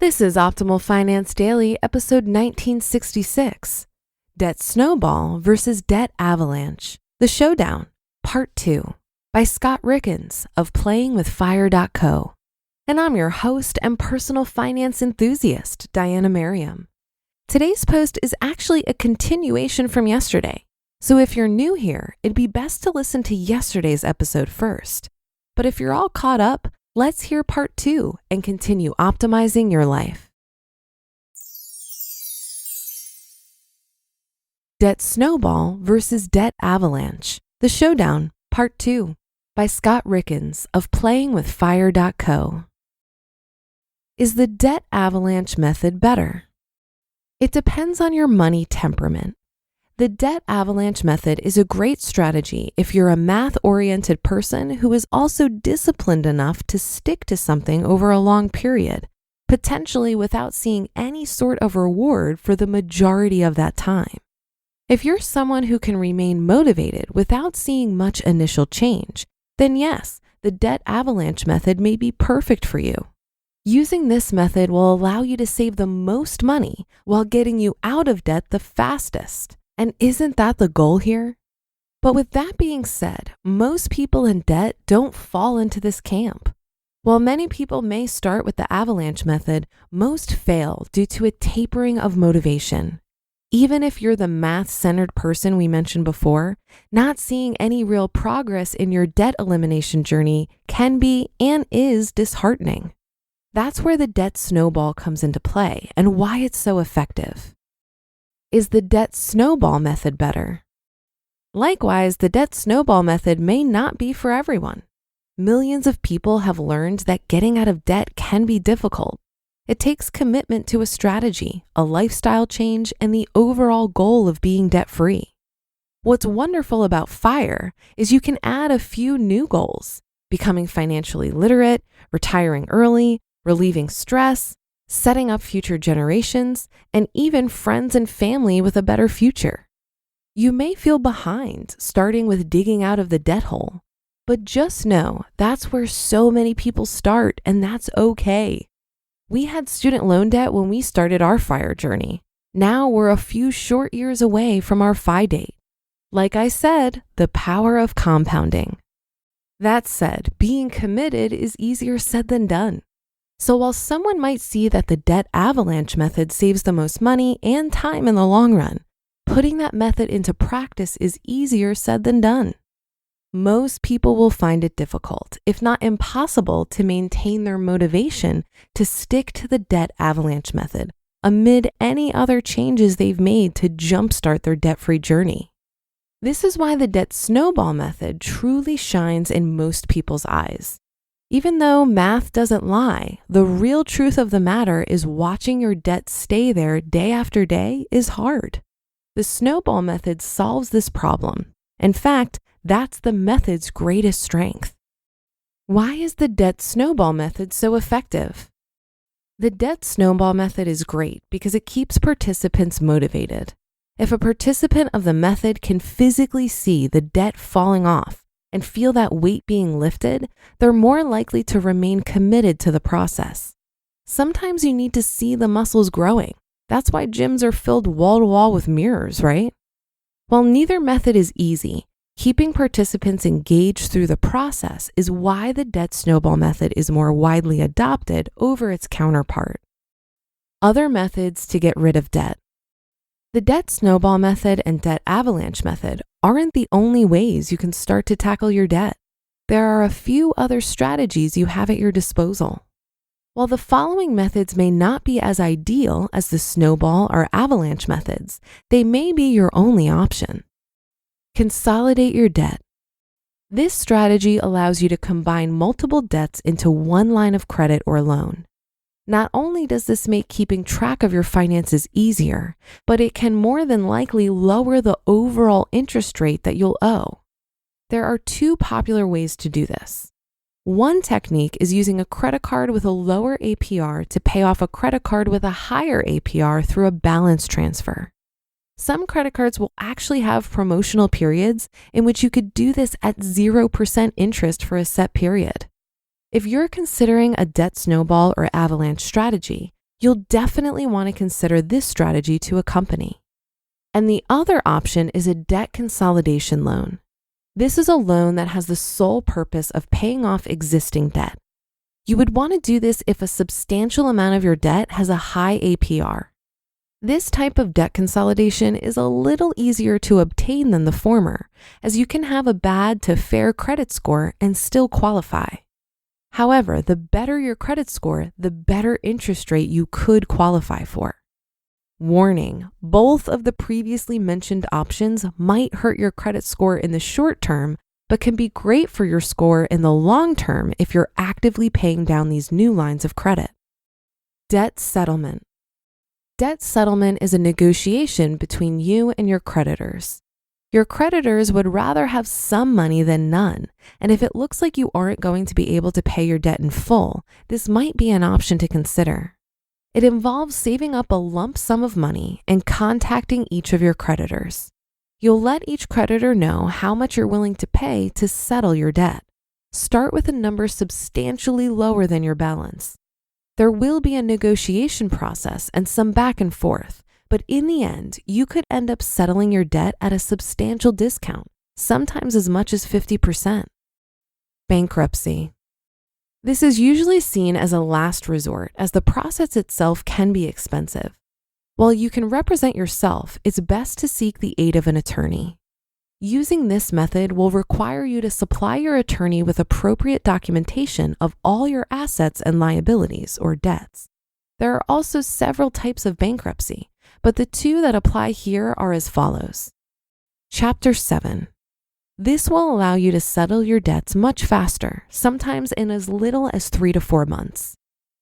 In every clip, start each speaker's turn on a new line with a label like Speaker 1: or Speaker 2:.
Speaker 1: This is Optimal Finance Daily, episode 1966. Debt Snowball versus Debt Avalanche, The Showdown, Part 2, by Scott Rieckens of playingwithfire.co. And I'm your host and personal finance enthusiast, Diana Merriam. Today's post is actually a continuation from yesterday, so if you're new here, it'd be best to listen to yesterday's episode first. But if you're all caught up, let's hear part 2 and continue optimizing your life. Debt Snowball versus Debt Avalanche, The Showdown, Part 2, by Scott Rieckens of playingwithfire.co. Is the debt avalanche method better? It depends on your money temperament. The debt avalanche method is a great strategy if you're a math-oriented person who is also disciplined enough to stick to something over a long period, potentially without seeing any sort of reward for the majority of that time. If you're someone who can remain motivated without seeing much initial change, then yes, the debt avalanche method may be perfect for you. Using this method will allow you to save the most money while getting you out of debt the fastest. And isn't that the goal here? But with that being said, most people in debt don't fall into this camp. While many people may start with the avalanche method, most fail due to a tapering of motivation. Even if you're the math-centered person we mentioned before, not seeing any real progress in your debt elimination journey can be and is disheartening. That's where the debt snowball comes into play and why it's so effective. Is the debt snowball method better? Likewise, the debt snowball method may not be for everyone. Millions of people have learned that getting out of debt can be difficult. It takes commitment to a strategy, a lifestyle change, and the overall goal of being debt-free. What's wonderful about FIRE is you can add a few new goals: becoming financially literate, retiring early, relieving stress, setting up future generations, and even friends and family with a better future. You may feel behind starting with digging out of the debt hole, but just know that's where so many people start, and that's okay. We had student loan debt when we started our FIRE journey. Now we're a few short years away from our FI date. Like I said, the power of compounding. That said, being committed is easier said than done. So while someone might see that the debt avalanche method saves the most money and time in the long run, putting that method into practice is easier said than done. Most people will find it difficult, if not impossible, to maintain their motivation to stick to the debt avalanche method amid any other changes they've made to jumpstart their debt-free journey. This is why the debt snowball method truly shines in most people's eyes. Even though math doesn't lie, the real truth of the matter is watching your debt stay there day after day is hard. The snowball method solves this problem. In fact, that's the method's greatest strength. Why is the debt snowball method so effective? The debt snowball method is great because it keeps participants motivated. If a participant of the method can physically see the debt falling off and feel that weight being lifted, they're more likely to remain committed to the process. Sometimes you need to see the muscles growing. That's why gyms are filled wall to wall with mirrors, right? While neither method is easy, keeping participants engaged through the process is why the debt snowball method is more widely adopted over its counterpart. Other methods to get rid of debt. The debt snowball method and debt avalanche method aren't the only ways you can start to tackle your debt. There are a few other strategies you have at your disposal. While the following methods may not be as ideal as the snowball or avalanche methods, they may be your only option. Consolidate your debt. This strategy allows you to combine multiple debts into one line of credit or loan. Not only does this make keeping track of your finances easier, but it can more than likely lower the overall interest rate that you'll owe. There are two popular ways to do this. One technique is using a credit card with a lower APR to pay off a credit card with a higher APR through a balance transfer. Some credit cards will actually have promotional periods in which you could do this at 0% interest for a set period. If you're considering a debt snowball or avalanche strategy, You'll definitely want to consider this strategy to a company. And the other option is a debt consolidation loan. This is a loan that has the sole purpose of paying off existing debt. You would want to do this if a substantial amount of your debt has a high APR. This type of debt consolidation is a little easier to obtain than the former, as you can have a bad to fair credit score and still qualify. However, the better your credit score, the better interest rate you could qualify for. Warning, both of the previously mentioned options might hurt your credit score in the short term, but can be great for your score in the long term if you're actively paying down these new lines of credit. Debt settlement. Debt settlement is a negotiation between you and your creditors. Your creditors would rather have some money than none, and if it looks like you aren't going to be able to pay your debt in full, this might be an option to consider. It involves saving up a lump sum of money and contacting each of your creditors. You'll let each creditor know how much you're willing to pay to settle your debt. Start with a number substantially lower than your balance. There will be a negotiation process and some back and forth, but in the end, you could end up settling your debt at a substantial discount, sometimes as much as 50%. Bankruptcy. This is usually seen as a last resort, as the process itself can be expensive. While you can represent yourself, it's best to seek the aid of an attorney. Using this method will require you to supply your attorney with appropriate documentation of all your assets and liabilities or debts. There are also several types of bankruptcy, but the two that apply here are as follows. Chapter 7. This will allow you to settle your debts much faster, sometimes in as little as 3 to 4 months.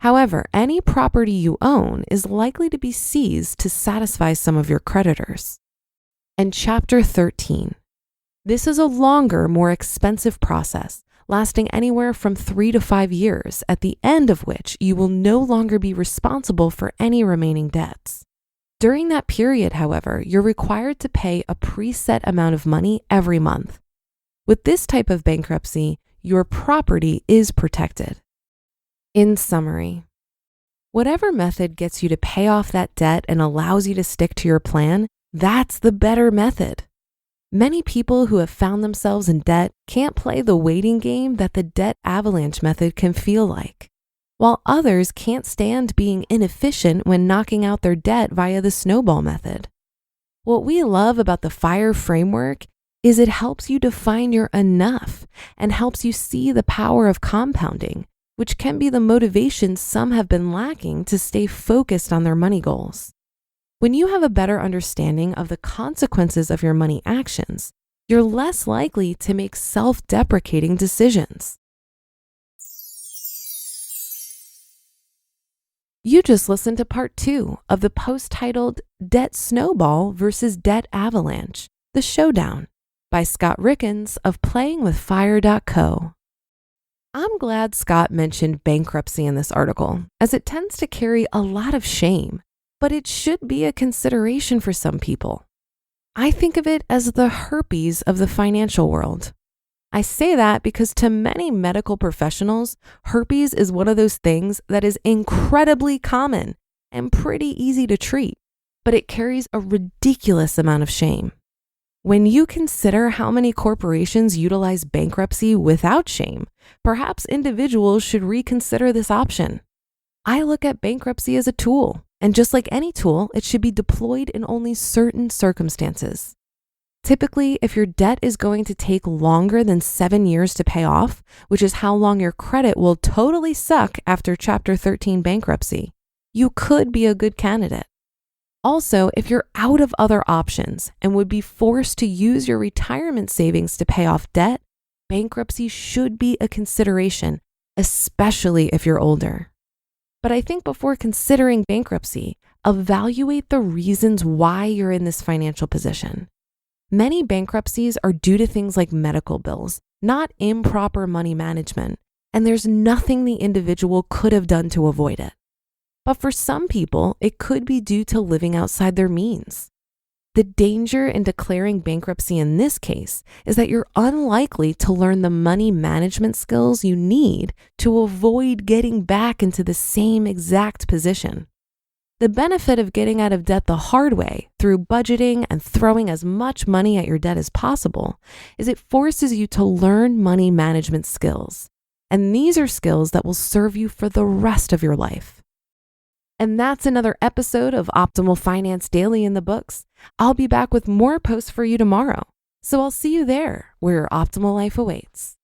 Speaker 1: However, any property you own is likely to be seized to satisfy some of your creditors. And Chapter 13. This is a longer, more expensive process, lasting anywhere from 3 to 5 years, at the end of which you will no longer be responsible for any remaining debts. During that period, however, you're required to pay a preset amount of money every month. With this type of bankruptcy, your property is protected. In summary, whatever method gets you to pay off that debt and allows you to stick to your plan, that's the better method. Many people who have found themselves in debt can't play the waiting game that the debt avalanche method can feel like, while others can't stand being inefficient when knocking out their debt via the snowball method. What we love about the FIRE framework is it helps you define your enough and helps you see the power of compounding, which can be the motivation some have been lacking to stay focused on their money goals. When you have a better understanding of the consequences of your money actions, you're less likely to make self-deprecating decisions. You just listened to part 2 of the post titled Debt Snowball versus Debt Avalanche, the Showdown, by Scott Rieckens of playingwithfire.co. I'm glad Scott mentioned bankruptcy in this article, as it tends to carry a lot of shame, but it should be a consideration for some people. I think of it as the herpes of the financial world. I say that because to many medical professionals, herpes is one of those things that is incredibly common and pretty easy to treat, but it carries a ridiculous amount of shame. When you consider how many corporations utilize bankruptcy without shame, perhaps individuals should reconsider this option. I look at bankruptcy as a tool, and just like any tool, it should be deployed in only certain circumstances. Typically, if your debt is going to take longer than 7 years to pay off, which is how long your credit will totally suck after Chapter 13 bankruptcy, you could be a good candidate. Also, if you're out of other options and would be forced to use your retirement savings to pay off debt, bankruptcy should be a consideration, especially if you're older. But I think before considering bankruptcy, evaluate the reasons why you're in this financial position. Many bankruptcies are due to things like medical bills, not improper money management, and there's nothing the individual could have done to avoid it. But for some people, it could be due to living outside their means. The danger in declaring bankruptcy in this case is that you're unlikely to learn the money management skills you need to avoid getting back into the same exact position. The benefit of getting out of debt the hard way through budgeting and throwing as much money at your debt as possible is it forces you to learn money management skills. And these are skills that will serve you for the rest of your life. And that's another episode of Optimal Finance Daily in the books. I'll be back with more posts for you tomorrow. So I'll see you there where your optimal life awaits.